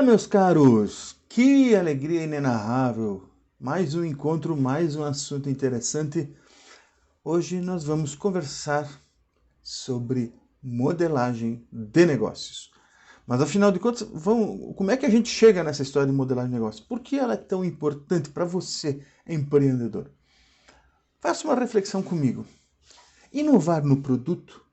Olá, meus caros! Que alegria inenarrável! Mais um encontro, mais um assunto interessante. Hoje nós vamos conversar sobre modelagem de negócios. Mas afinal de contas, como é que a gente chega nessa história de modelagem de negócios? Por que ela é tão importante para você, empreendedor? Faça uma reflexão comigo. Inovar no produto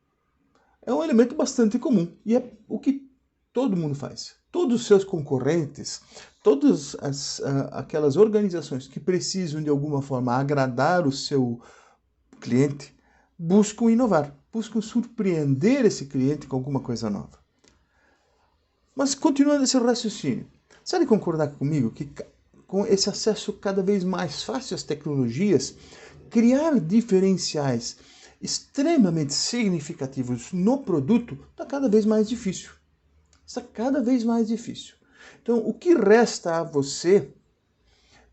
é um elemento bastante comum e é o que todo mundo faz. Todos os seus concorrentes, todas aquelas organizações que precisam de alguma forma agradar o seu cliente, buscam inovar, buscam surpreender esse cliente com alguma coisa nova. Mas continuando esse raciocínio, você deve concordar comigo que com esse acesso cada vez mais fácil às tecnologias, criar diferenciais extremamente significativos no produto está cada vez mais difícil. Está cada vez mais difícil. Então, o que resta a você,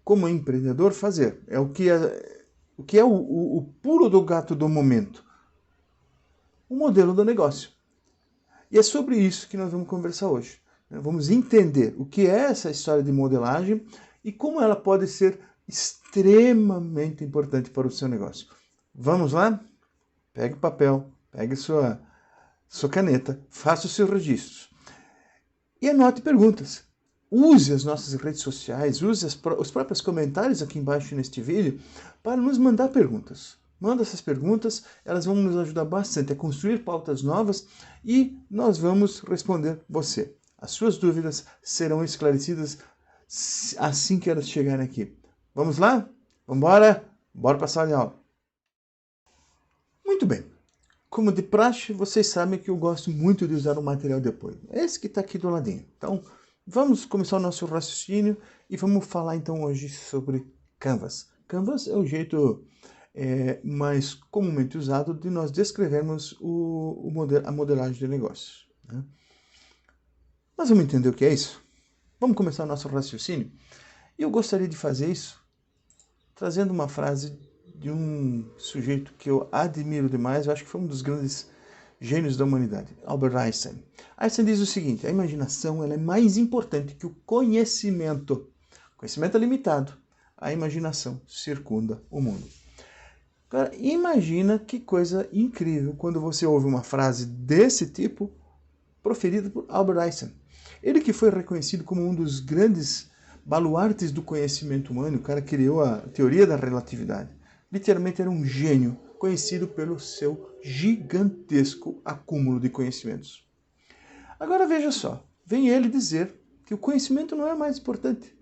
como empreendedor, fazer? É o que é o pulo do gato do momento. O modelo do negócio. E é sobre isso que nós vamos conversar hoje. Vamos entender o que é essa história de modelagem e como ela pode ser extremamente importante para o seu negócio. Vamos lá? Pegue o papel, pegue sua caneta, faça os seus registros. E anote perguntas. Use as nossas redes sociais, use os próprios comentários aqui embaixo neste vídeo para nos mandar perguntas. Manda essas perguntas, elas vão nos ajudar bastante a construir pautas novas e nós vamos responder você. As suas dúvidas serão esclarecidas assim que elas chegarem aqui. Vamos lá? Vamos embora? Bora para a sala de aula. Muito bem. Como de praxe, vocês sabem que eu gosto muito de usar o material de apoio. Esse que está aqui do ladinho. Então, vamos começar o nosso raciocínio e vamos falar então hoje sobre Canvas. Canvas é o jeito mais comumente usado de nós descrevermos a modelagem de negócios. Né? Mas vamos entender o que é isso? Vamos começar o nosso raciocínio? E eu gostaria de fazer isso trazendo uma frase de um sujeito que eu admiro demais, eu acho que foi um dos grandes gênios da humanidade, Albert Einstein. Einstein diz o seguinte: a imaginação ela é mais importante que o conhecimento. O conhecimento é limitado, a imaginação circunda o mundo. Agora, imagina que coisa incrível quando você ouve uma frase desse tipo proferida por Albert Einstein. Ele que foi reconhecido como um dos grandes baluartes do conhecimento humano, o cara criou a teoria da relatividade. Literalmente era um gênio, conhecido pelo seu gigantesco acúmulo de conhecimentos. Agora veja só, vem ele dizer que o conhecimento não é mais importante,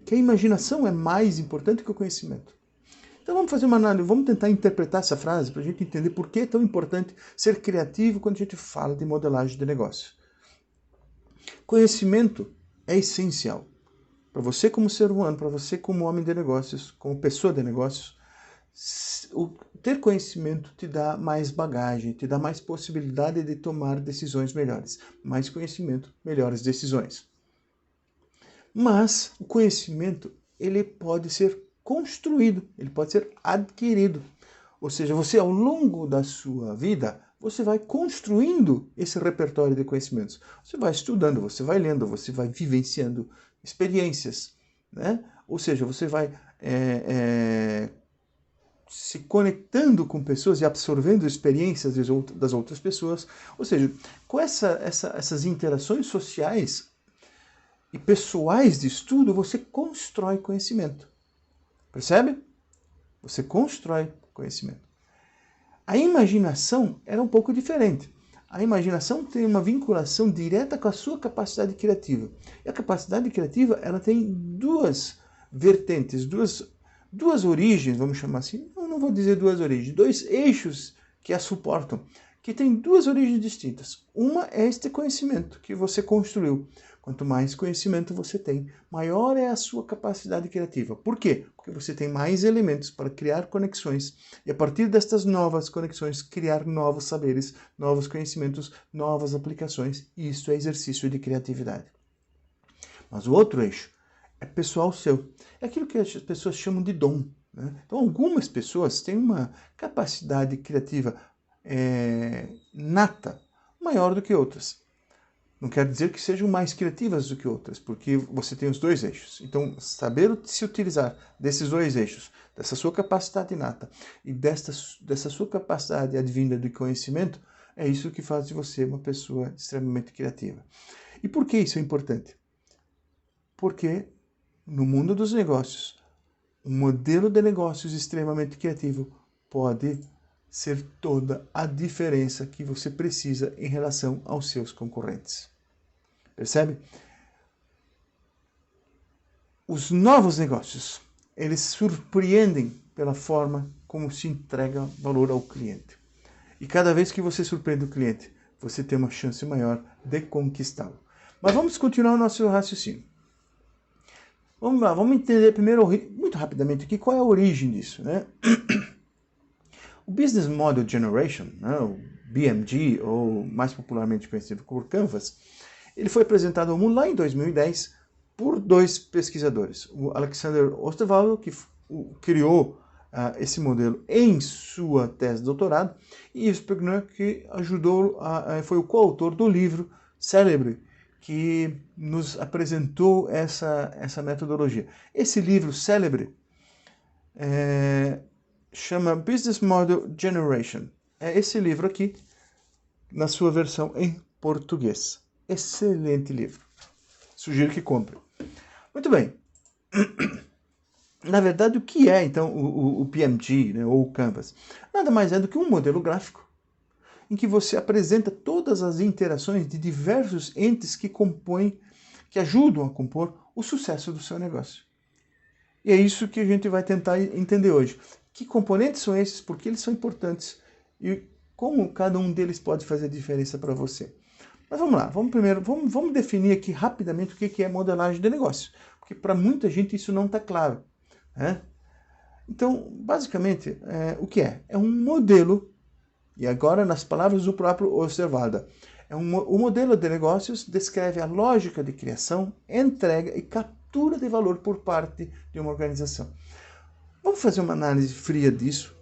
que a imaginação é mais importante que o conhecimento. Então vamos fazer uma análise, vamos tentar interpretar essa frase para a gente entender por que é tão importante ser criativo quando a gente fala de modelagem de negócio. Conhecimento é essencial. Para você como ser humano, para você como homem de negócios, como pessoa de negócios, ter conhecimento te dá mais bagagem, te dá mais possibilidade de tomar decisões melhores. Mais conhecimento, melhores decisões. Mas o conhecimento, ele pode ser construído, ele pode ser adquirido. Ou seja, você ao longo da sua vida, você vai construindo esse repertório de conhecimentos. Você vai estudando, você vai lendo, você vai vivenciando experiências, né? Ou seja, você vai se conectando com pessoas e absorvendo experiências das outras pessoas. Ou seja, com essas interações sociais e pessoais de estudo, você constrói conhecimento. Percebe? Você constrói conhecimento. A imaginação era um pouco diferente. A imaginação tem uma vinculação direta com a sua capacidade criativa. E a capacidade criativa ela tem duas vertentes, duas origens, vamos chamar assim. Não vou dizer duas origens, dois eixos que a suportam, que tem duas origens distintas. Uma é este conhecimento que você construiu. Quanto mais conhecimento você tem, maior é a sua capacidade criativa. Por quê? Porque você tem mais elementos para criar conexões e a partir destas novas conexões criar novos saberes, novos conhecimentos, novas aplicações. E isso é exercício de criatividade. Mas o outro eixo é pessoal seu. É aquilo que as pessoas chamam de dom. Né? Então algumas pessoas têm uma capacidade criativa nata maior do que outras. Não quer dizer que sejam mais criativas do que outras, porque você tem os dois eixos. Então, saber se utilizar desses dois eixos, dessa sua capacidade inata e dessa sua capacidade advinda de conhecimento, é isso que faz de você uma pessoa extremamente criativa. E por que isso é importante? Porque no mundo dos negócios, um modelo de negócios extremamente criativo pode ser toda a diferença que você precisa em relação aos seus concorrentes. Percebe? Os novos negócios, eles surpreendem pela forma como se entrega valor ao cliente. E cada vez que você surpreende o cliente, você tem uma chance maior de conquistá-lo. Mas vamos continuar o nosso raciocínio. Vamos lá, vamos entender primeiro, muito rapidamente aqui, qual é a origem disso, né? O Business Model Generation, né, o BMG, ou mais popularmente conhecido como Canvas, ele foi apresentado ao mundo lá em 2010 por dois pesquisadores. O Alexander Osterwalder, que criou esse modelo em sua tese de doutorado, e Yves Pegner, que foi o coautor do livro célebre que nos apresentou essa metodologia. Esse livro célebre chama Business Model Generation. É esse livro aqui, na sua versão em português. Excelente livro. Sugiro que compre. Muito bem. Na verdade, o que é, então, o PMG, né, ou o Canvas? Nada mais é do que um modelo gráfico em que você apresenta todas as interações de diversos entes que compõem, que ajudam a compor o sucesso do seu negócio. E é isso que a gente vai tentar entender hoje. Que componentes são esses, por que eles são importantes e como cada um deles pode fazer diferença para você. Mas vamos lá, vamos definir aqui rapidamente o que é modelagem de negócio, porque para muita gente isso não está claro, né? Então, basicamente, o que é? É um modelo, e agora nas palavras do próprio Osterwalder, o modelo de negócios descreve a lógica de criação, entrega e captura de valor por parte de uma organização. Vamos fazer uma análise fria disso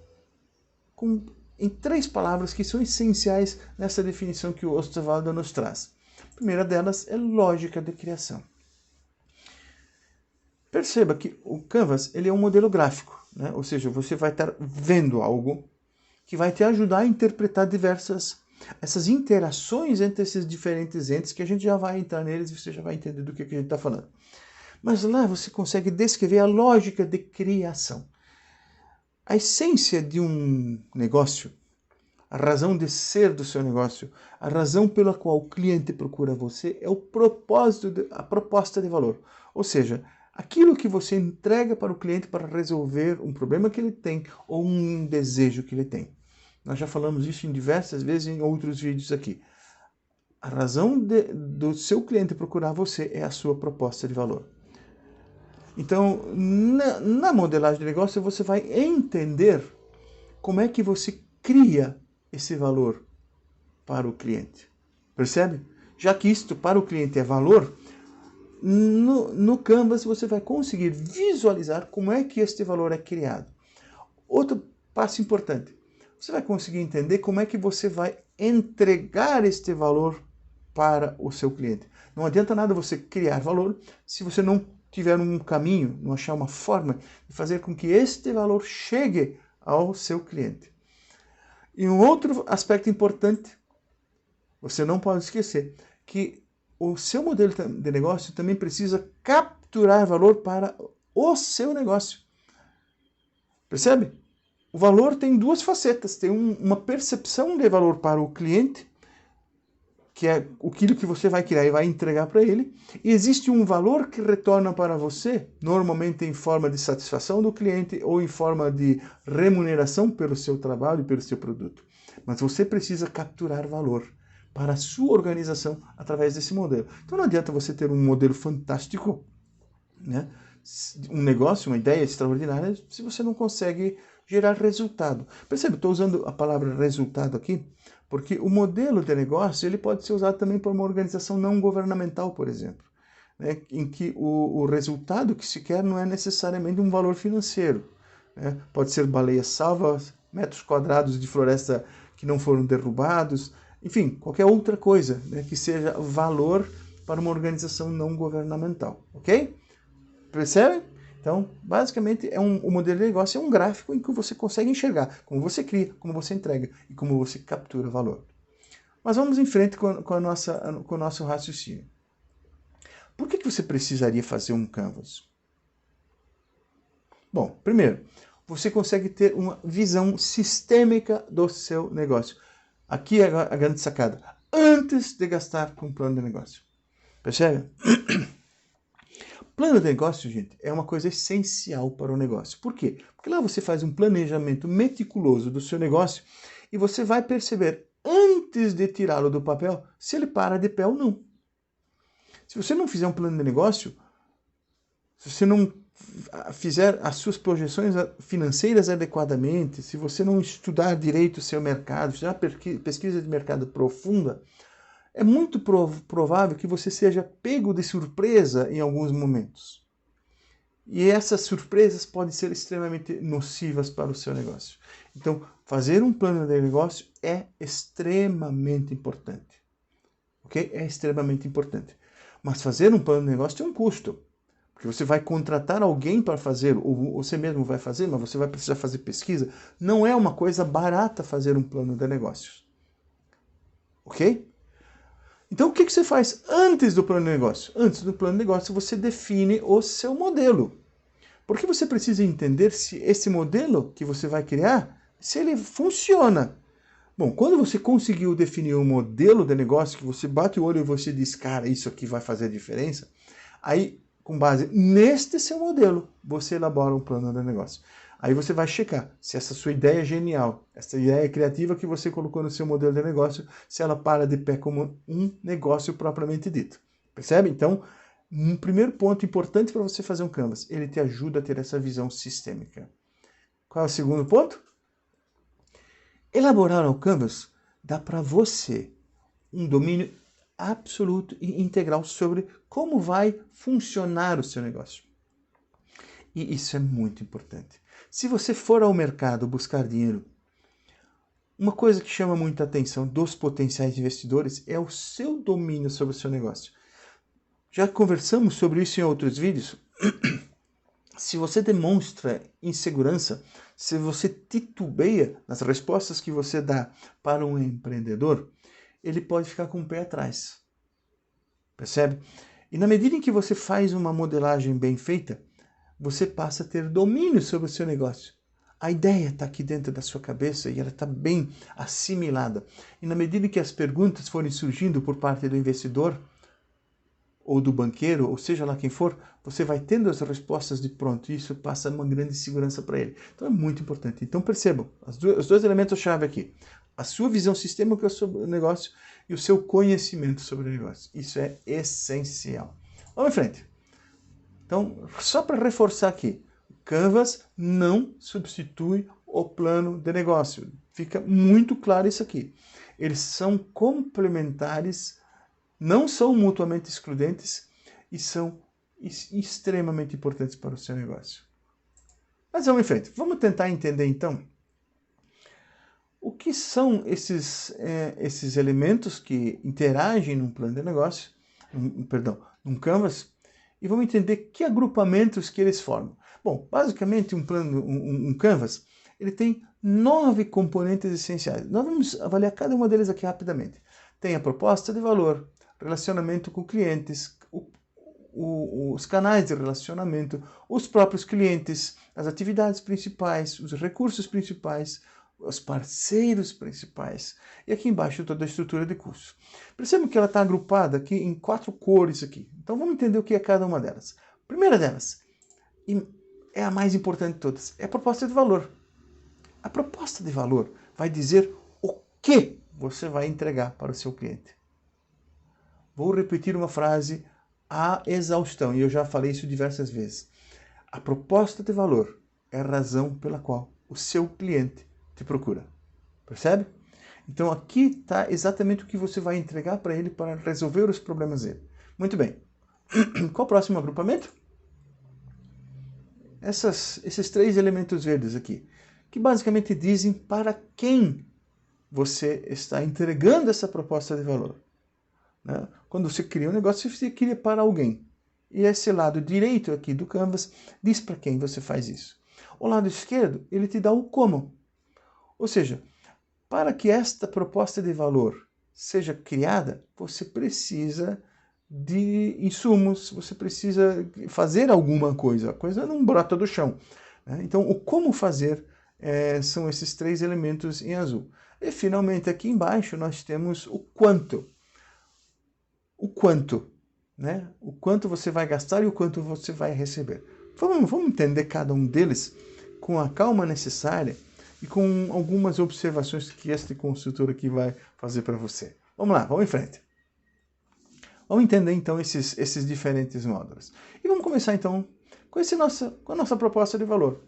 em 3 palavras que são essenciais nessa definição que o Osterwalder nos traz. A primeira delas é lógica de criação. Perceba que o Canvas ele é um modelo gráfico, né? Ou seja, você vai estar vendo algo que vai te ajudar a interpretar essas interações entre esses diferentes entes, que a gente já vai entrar neles e você já vai entender do que a gente está falando. Mas lá você consegue descrever a lógica de criação. A essência de um negócio, a razão de ser do seu negócio, a razão pela qual o cliente procura você é o propósito, a proposta de valor. Ou seja, aquilo que você entrega para o cliente para resolver um problema que ele tem ou um desejo que ele tem. Nós já falamos isso em diversas vezes em outros vídeos aqui. A razão do seu cliente procurar você é a sua proposta de valor. Então, na modelagem de negócio, você vai entender como é que você cria esse valor para o cliente. Percebe? Já que isto para o cliente é valor, no Canvas você vai conseguir visualizar como é que este valor é criado. Outro passo importante, você vai conseguir entender como é que você vai entregar este valor para o seu cliente. Não adianta nada você criar valor se você não tiver um caminho, não achar uma forma de fazer com que este valor chegue ao seu cliente. E um outro aspecto importante, você não pode esquecer, que o seu modelo de negócio também precisa capturar valor para o seu negócio. Percebe? O valor tem 2 facetas. Tem uma percepção de valor para o cliente, que é aquilo que você vai criar e vai entregar para ele. E existe um valor que retorna para você, normalmente em forma de satisfação do cliente ou em forma de remuneração pelo seu trabalho e pelo seu produto. Mas você precisa capturar valor para a sua organização através desse modelo. Então não adianta você ter um modelo fantástico, né? Um negócio, uma ideia extraordinária, se você não consegue gerar resultado. Percebe? Estou usando a palavra resultado aqui, porque o modelo de negócio ele pode ser usado também por uma organização não governamental, por exemplo, né? Em que o resultado que se quer não é necessariamente um valor financeiro, né? Pode ser baleias salvas, metros quadrados de floresta que não foram derrubados, enfim, qualquer outra coisa, né, que seja valor para uma organização não governamental, ok? Percebe? Então, basicamente, o modelo de negócio é um gráfico em que você consegue enxergar como você cria, como você entrega e como você captura valor. Mas vamos em frente com o nosso raciocínio. Por que você precisaria fazer um Canvas? Bom, primeiro, você consegue ter uma visão sistêmica do seu negócio. Aqui é a grande sacada. Antes de gastar com um plano de negócio. Percebe? Plano de negócio, gente, é uma coisa essencial para o negócio. Por quê? Porque lá você faz um planejamento meticuloso do seu negócio e você vai perceber, antes de tirá-lo do papel, se ele para de pé ou não. Se você não fizer um plano de negócio, se você não fizer as suas projeções financeiras adequadamente, se você não estudar direito o seu mercado, fizer uma pesquisa de mercado profunda, é muito provável que você seja pego de surpresa em alguns momentos. E essas surpresas podem ser extremamente nocivas para o seu negócio. Então, fazer um plano de negócio é extremamente importante. Ok? É extremamente importante. Mas fazer um plano de negócio tem um custo. Porque você vai contratar alguém para fazer, ou você mesmo vai fazer, mas você vai precisar fazer pesquisa. Não é uma coisa barata fazer um plano de negócios. Ok? Então, o que você faz antes do plano de negócio? Antes do plano de negócio, você define o seu modelo. Porque você precisa entender se esse modelo que você vai criar, se ele funciona. Bom, quando você conseguiu definir um modelo de negócio, que você bate o olho e você diz, cara, isso aqui vai fazer a diferença, aí, com base neste seu modelo, você elabora um plano de negócio. Aí você vai checar se essa sua ideia é genial, essa ideia criativa que você colocou no seu modelo de negócio, se ela para de pé como um negócio propriamente dito. Percebe? Então, um primeiro ponto importante para você fazer um Canvas, ele te ajuda a ter essa visão sistêmica. Qual é o segundo ponto? Elaborar o Canvas dá para você um domínio absoluto e integral sobre como vai funcionar o seu negócio. E isso é muito importante. Se você for ao mercado buscar dinheiro, uma coisa que chama muita atenção dos potenciais investidores é o seu domínio sobre o seu negócio. Já conversamos sobre isso em outros vídeos. Se você demonstra insegurança, se você titubeia nas respostas que você dá para um empreendedor, ele pode ficar com o pé atrás. Percebe? E na medida em que você faz uma modelagem bem feita, você passa a ter domínio sobre o seu negócio. A ideia está aqui dentro da sua cabeça e ela está bem assimilada. E na medida que as perguntas forem surgindo por parte do investidor, ou do banqueiro, ou seja lá quem for, você vai tendo as respostas de pronto, e isso passa uma grande segurança para ele. Então é muito importante. Então percebam, os dois elementos-chave aqui. A sua visão sistêmica sobre o negócio e o seu conhecimento sobre o negócio. Isso é essencial. Vamos em frente. Então, só para reforçar aqui, o Canvas não substitui o plano de negócio. Fica muito claro isso aqui. Eles são complementares, não são mutuamente excludentes e são extremamente importantes para o seu negócio. Mas vamos em frente. Vamos tentar entender então o que são esses elementos que interagem num plano de negócio, num Canvas, e vamos entender que agrupamentos que eles formam. Bom, basicamente um Canvas, ele tem 9 componentes essenciais. Nós vamos avaliar cada uma deles aqui rapidamente. Tem a proposta de valor, relacionamento com clientes, os canais de relacionamento, os próprios clientes, as atividades principais, os recursos principais, os parceiros principais. E aqui embaixo toda a estrutura de curso. Percebam que ela está agrupada aqui em 4 cores aqui. Então vamos entender o que é cada uma delas. A primeira delas, e é a mais importante de todas, é a proposta de valor. A proposta de valor vai dizer o que você vai entregar para o seu cliente. Vou repetir uma frase à exaustão, e eu já falei isso diversas vezes. A proposta de valor é a razão pela qual o seu cliente te procura. Percebe? Então aqui está exatamente o que você vai entregar para ele para resolver os problemas dele. Muito bem. Qual o próximo agrupamento? Esses 3 elementos verdes aqui, que basicamente dizem para quem você está entregando essa proposta de valor. Né? Quando você cria um negócio, você cria para alguém. E esse lado direito aqui do Canvas diz para quem você faz isso. O lado esquerdo, ele te dá o como. Ou seja, para que esta proposta de valor seja criada, você precisa de insumos, você precisa fazer alguma coisa. A coisa não brota do chão. Né? Então, o como fazer são esses três elementos em azul. E, finalmente, aqui embaixo, nós temos o quanto. O quanto. Né? O quanto você vai gastar e o quanto você vai receber. Vamos entender cada um deles com a calma necessária e com algumas observações que este consultor aqui vai fazer para você. Vamos lá, vamos em frente. Vamos entender então esses diferentes módulos. E vamos começar então com a nossa proposta de valor.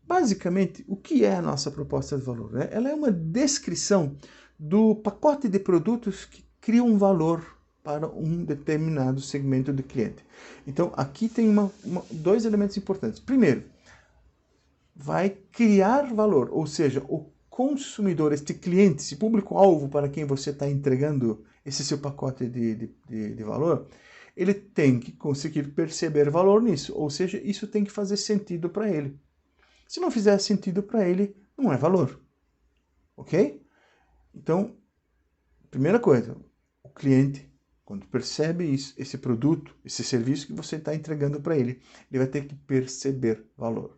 Basicamente, o que é a nossa proposta de valor? Né? Ela é uma descrição do pacote de produtos que criam valor para um determinado segmento de cliente. Então, aqui tem dois elementos importantes. Primeiro, vai criar valor, ou seja, o consumidor, este cliente, esse público-alvo para quem você está entregando esse seu pacote de valor, ele tem que conseguir perceber valor nisso, ou seja, isso tem que fazer sentido para ele. Se não fizer sentido para ele, não é valor. Ok? Então, primeira coisa, o cliente, quando percebe isso, esse produto, esse serviço que você está entregando para ele, ele vai ter que perceber valor.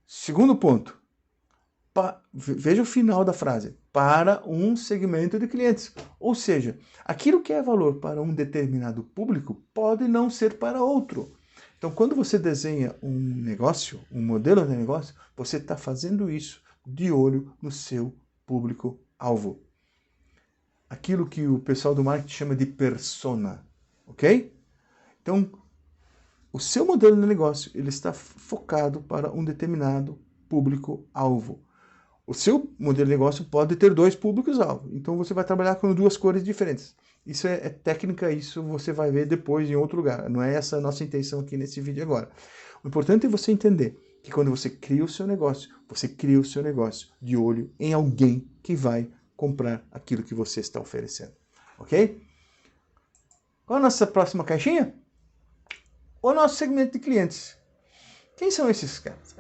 Segundo ponto, veja o final da frase, para um segmento de clientes. Ou seja, aquilo que é valor para um determinado público pode não ser para outro. Então, quando você desenha um negócio, um modelo de negócio, você está fazendo isso de olho no seu público-alvo. Aquilo que o pessoal do marketing chama de persona, ok? Então, o seu modelo de negócio ele está focado para um determinado público-alvo. O seu modelo de negócio pode ter dois públicos-alvo, então você vai trabalhar com duas cores diferentes. Isso é técnica, isso você vai ver depois em outro lugar. Não é essa a nossa intenção aqui nesse vídeo agora. O importante é você entender que quando você cria o seu negócio de olho em alguém que vai comprar aquilo que você está oferecendo. Ok? Qual a nossa próxima caixinha? O nosso segmento de clientes. Quem são esses caras?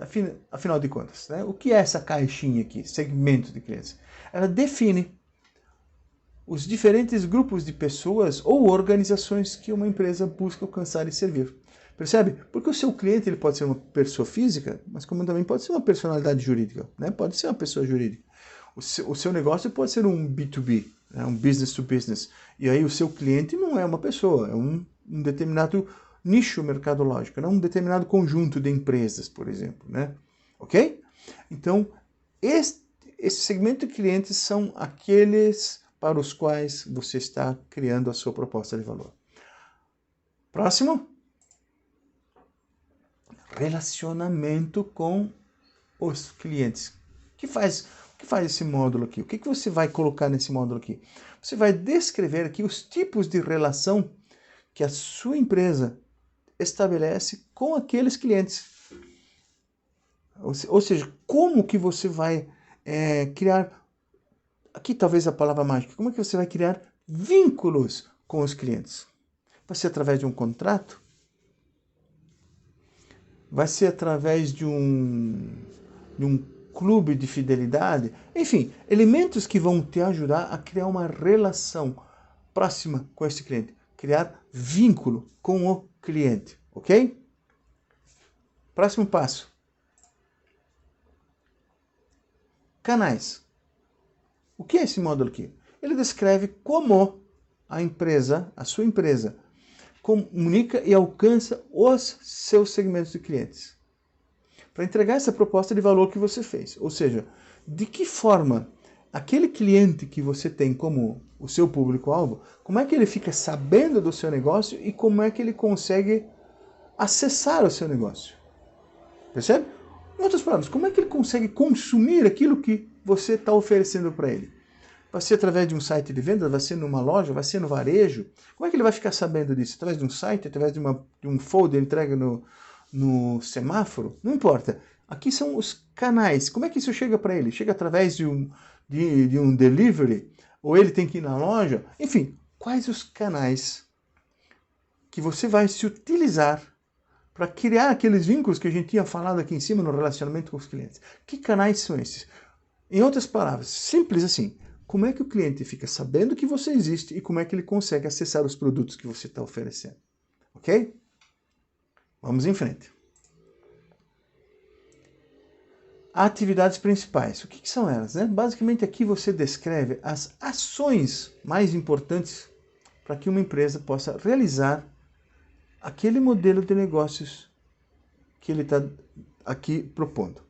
Afinal de contas, né? O que é essa caixinha aqui, segmento de clientes? Ela define os diferentes grupos de pessoas ou organizações que uma empresa busca alcançar e servir. Percebe? Porque o seu cliente ele pode ser uma pessoa física, mas como também pode ser uma personalidade jurídica, né? Pode ser uma pessoa jurídica. O seu negócio pode ser um B2B, né? Um business to business. E aí o seu cliente não é uma pessoa, é um determinado nicho mercadológico, não um determinado conjunto de empresas, por exemplo, né? Ok? Então, esse segmento de clientes são aqueles para os quais você está criando a sua proposta de valor. Próximo. Relacionamento com os clientes. O que faz esse módulo aqui? O que você vai colocar nesse módulo aqui? Você vai descrever aqui os tipos de relação que a sua empresa estabelece com aqueles clientes. Ou seja, como que você vai criar, aqui talvez a palavra mágica, como é que você vai criar vínculos com os clientes? Vai ser através de um contrato? Vai ser através de um clube de fidelidade? Enfim, elementos que vão te ajudar a criar uma relação próxima com esse cliente. Criar vínculo com o cliente, ok? Próximo passo. Canais. O que é esse módulo aqui? Ele descreve como a sua empresa, comunica e alcança os seus segmentos de clientes. Para entregar essa proposta de valor que você fez. Ou seja, de que forma aquele cliente que você tem como o seu público-alvo, como é que ele fica sabendo do seu negócio e como é que ele consegue acessar o seu negócio. Percebe? Em outras palavras, como é que ele consegue consumir aquilo que você está oferecendo para ele? Vai ser através de um site de venda, vai ser numa loja, vai ser no varejo? Como é que ele vai ficar sabendo disso? Através de um site, através de um folder entregue no semáforo? Não importa. Aqui são os canais. Como é que isso chega para ele? Chega através de de um delivery, ou ele tem que ir na loja. Enfim, quais os canais que você vai se utilizar para criar aqueles vínculos que a gente tinha falado aqui em cima no relacionamento com os clientes? Que canais são esses? Em outras palavras, simples assim, como é que o cliente fica sabendo que você existe e como é que ele consegue acessar os produtos que você está oferecendo? Ok? Vamos em frente. Atividades principais. O que são elas? Né? Basicamente aqui você descreve as ações mais importantes para que uma empresa possa realizar aquele modelo de negócios que ele está aqui propondo.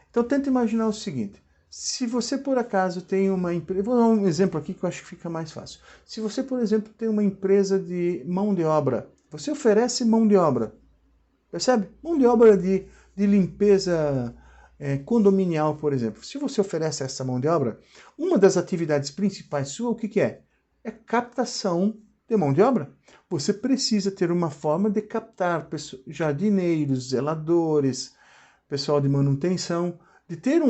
Então tenta imaginar o seguinte: se você por acaso tem uma empresa, vou dar um exemplo aqui que eu acho que fica mais fácil. Se você, por exemplo, tem uma empresa de mão de obra, você oferece mão de obra, percebe? Mão de obra de limpeza condominial, por exemplo. Se você oferece essa mão de obra, uma das atividades principais sua, o que é? É captação de mão de obra. Você precisa ter uma forma de captar jardineiros, zeladores, pessoal de manutenção, de ter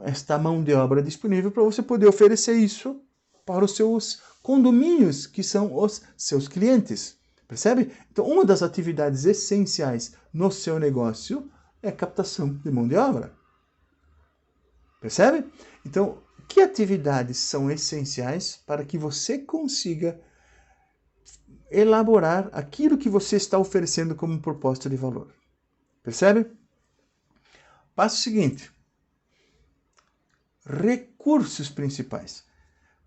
esta mão de obra disponível para você poder oferecer isso para os seus condomínios, que são os seus clientes. Percebe? Então, uma das atividades essenciais no seu negócio é a captação de mão de obra. Percebe? Então, que atividades são essenciais para que você consiga elaborar aquilo que você está oferecendo como proposta de valor? Percebe? Passo seguinte. Recursos principais.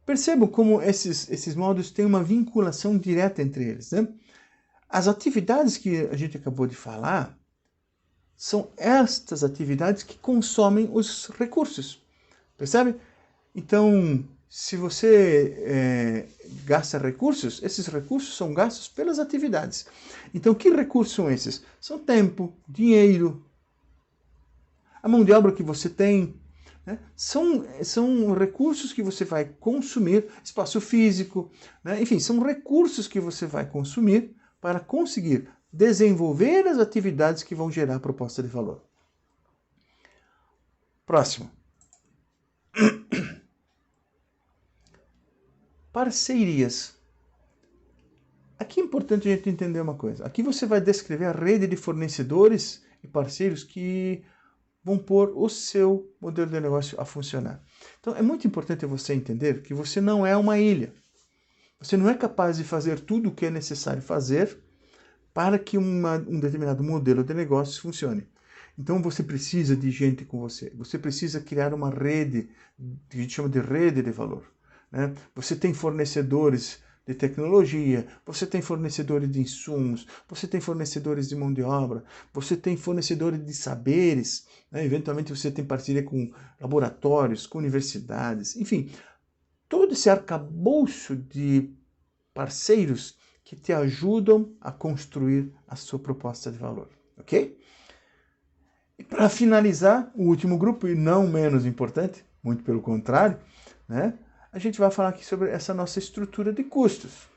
Percebam como esses módulos têm uma vinculação direta entre eles, né? As atividades que a gente acabou de falar são estas atividades que consomem os recursos. Percebe? Então, se você gasta recursos, esses recursos são gastos pelas atividades. Então, que recursos são esses? São tempo, dinheiro, a mão de obra que você tem. Né? São recursos que você vai consumir, espaço físico, né? Enfim, são recursos que você vai consumir para conseguir desenvolver as atividades que vão gerar a proposta de valor. Próximo. Parcerias. Aqui é importante a gente entender uma coisa. Aqui você vai descrever a rede de fornecedores e parceiros que vão pôr o seu modelo de negócio a funcionar. Então é muito importante você entender que você não é uma ilha. Você não é capaz de fazer tudo o que é necessário fazer para que um determinado modelo de negócio funcione. Então você precisa de gente com você. Você precisa criar uma rede, que a gente chama de rede de valor. Né? Você tem fornecedores de tecnologia, você tem fornecedores de insumos, você tem fornecedores de mão de obra, você tem fornecedores de saberes, né? Eventualmente você tem parceria com laboratórios, com universidades, enfim, todo esse arcabouço de parceiros que te ajudam a construir a sua proposta de valor, ok? E para finalizar, o último grupo, e não menos importante, muito pelo contrário, né? A gente vai falar aqui sobre essa nossa estrutura de custos.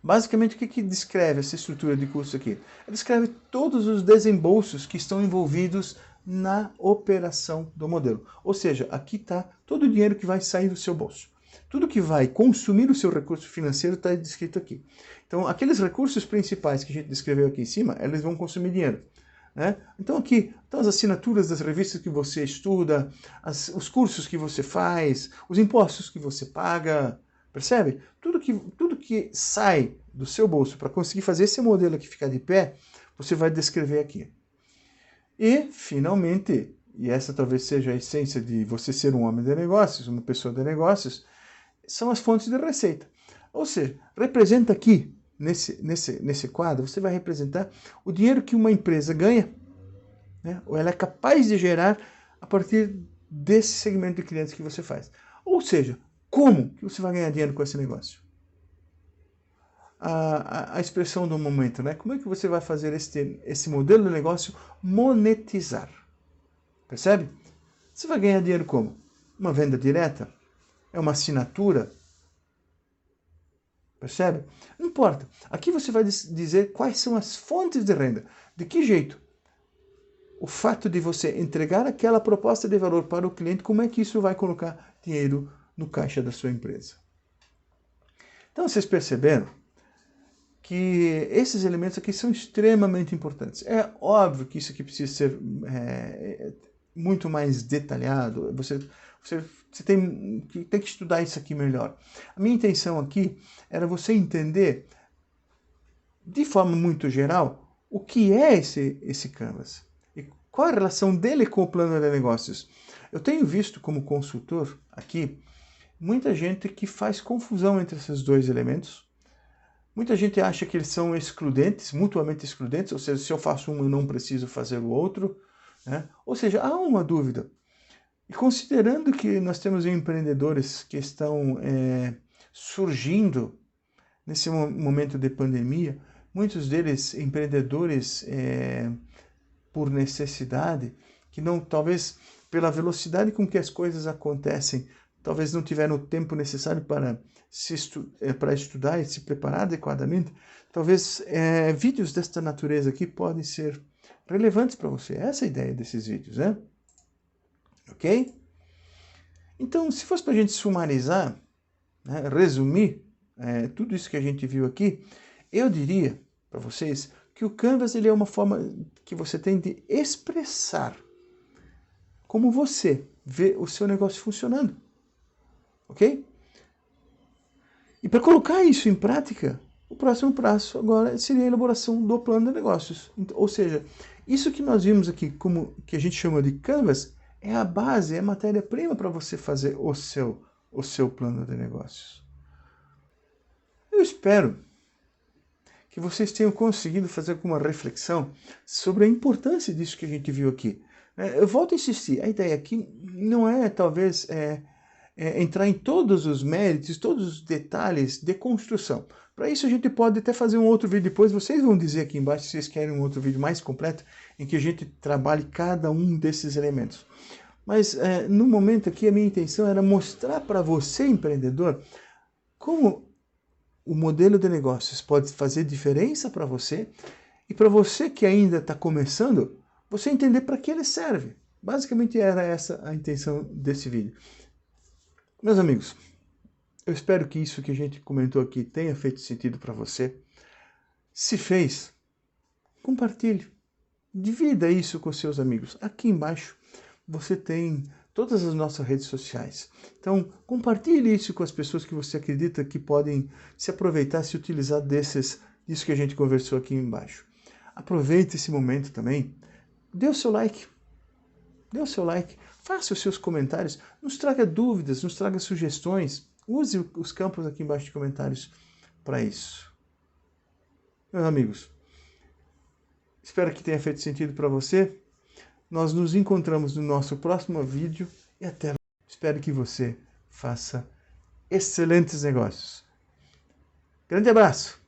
Basicamente, o que descreve essa estrutura de custos aqui? Ela descreve todos os desembolsos que estão envolvidos na operação do modelo. Ou seja, aqui está todo o dinheiro que vai sair do seu bolso. Tudo que vai consumir o seu recurso financeiro está descrito aqui. Então, aqueles recursos principais que a gente descreveu aqui em cima, eles vão consumir dinheiro. Né? Então aqui estão as assinaturas das revistas que você estuda, os cursos que você faz, os impostos que você paga, percebe? Tudo que sai do seu bolso para conseguir fazer esse modelo aqui ficar de pé, você vai descrever aqui. E, finalmente, e essa talvez seja a essência de você ser um homem de negócios, uma pessoa de negócios, são as fontes de receita. Ou seja, representa aqui, nesse quadro, você vai representar o dinheiro que uma empresa ganha, né? Ou ela é capaz de gerar a partir desse segmento de clientes que você faz. Ou seja, como que você vai ganhar dinheiro com esse negócio? A expressão do momento, né? Como é que você vai fazer esse modelo de negócio monetizar? Percebe? Você vai ganhar dinheiro como? Uma venda direta? É uma assinatura? Percebe? Não importa. Aqui você vai dizer quais são as fontes de renda. De que jeito o fato de você entregar aquela proposta de valor para o cliente, como é que isso vai colocar dinheiro no caixa da sua empresa. Então, vocês perceberam que esses elementos aqui são extremamente importantes. É óbvio que isso aqui precisa ser muito mais detalhado, você tem que estudar isso aqui melhor. A minha intenção aqui era você entender, de forma muito geral, o que é esse Canvas e qual a relação dele com o plano de negócios. Eu tenho visto como consultor aqui muita gente que faz confusão entre esses dois elementos. Muita gente acha que eles são excludentes, mutuamente excludentes, ou seja, se eu faço um eu não preciso fazer o outro, né? Ou seja, há uma dúvida. E considerando que nós temos empreendedores que estão surgindo nesse momento de pandemia, muitos deles empreendedores por necessidade, que não, talvez pela velocidade com que as coisas acontecem, talvez não tiveram o tempo necessário para estudar e se preparar adequadamente, talvez vídeos desta natureza aqui podem ser relevantes para você. Essa é a ideia desses vídeos, né? Ok? Então, se fosse para a gente sumarizar, né, resumir tudo isso que a gente viu aqui, eu diria para vocês que o Canvas ele é uma forma que você tem de expressar como você vê o seu negócio funcionando. Ok? E para colocar isso em prática, o próximo passo agora seria a elaboração do plano de negócios. Ou seja, isso que nós vimos aqui, como que a gente chama de Canvas, é a base, é a matéria-prima para você fazer o seu plano de negócios. Eu espero que vocês tenham conseguido fazer uma reflexão sobre a importância disso que a gente viu aqui. Eu volto a insistir, a ideia aqui não é talvez entrar em todos os méritos, todos os detalhes de construção. Para isso a gente pode até fazer um outro vídeo depois, vocês vão dizer aqui embaixo se vocês querem um outro vídeo mais completo, em que a gente trabalhe cada um desses elementos. Mas no momento aqui a minha intenção era mostrar para você, empreendedor, como o modelo de negócios pode fazer diferença para você, e para você que ainda está começando, você entender para que ele serve. Basicamente era essa a intenção desse vídeo. Meus amigos, eu espero que isso que a gente comentou aqui tenha feito sentido para você. Se fez, compartilhe. Divida isso com seus amigos. Aqui embaixo você tem todas as nossas redes sociais. Então, compartilhe isso com as pessoas que você acredita que podem se aproveitar, se utilizar disso que a gente conversou aqui embaixo. Aproveite esse momento também. Dê o seu like. Dê o seu like. Faça os seus comentários. Nos traga dúvidas, nos traga sugestões. Use os campos aqui embaixo de comentários para isso. Meus amigos, espero que tenha feito sentido para você. Nós nos encontramos no nosso próximo vídeo e até lá. Espero que você faça excelentes negócios. Grande abraço!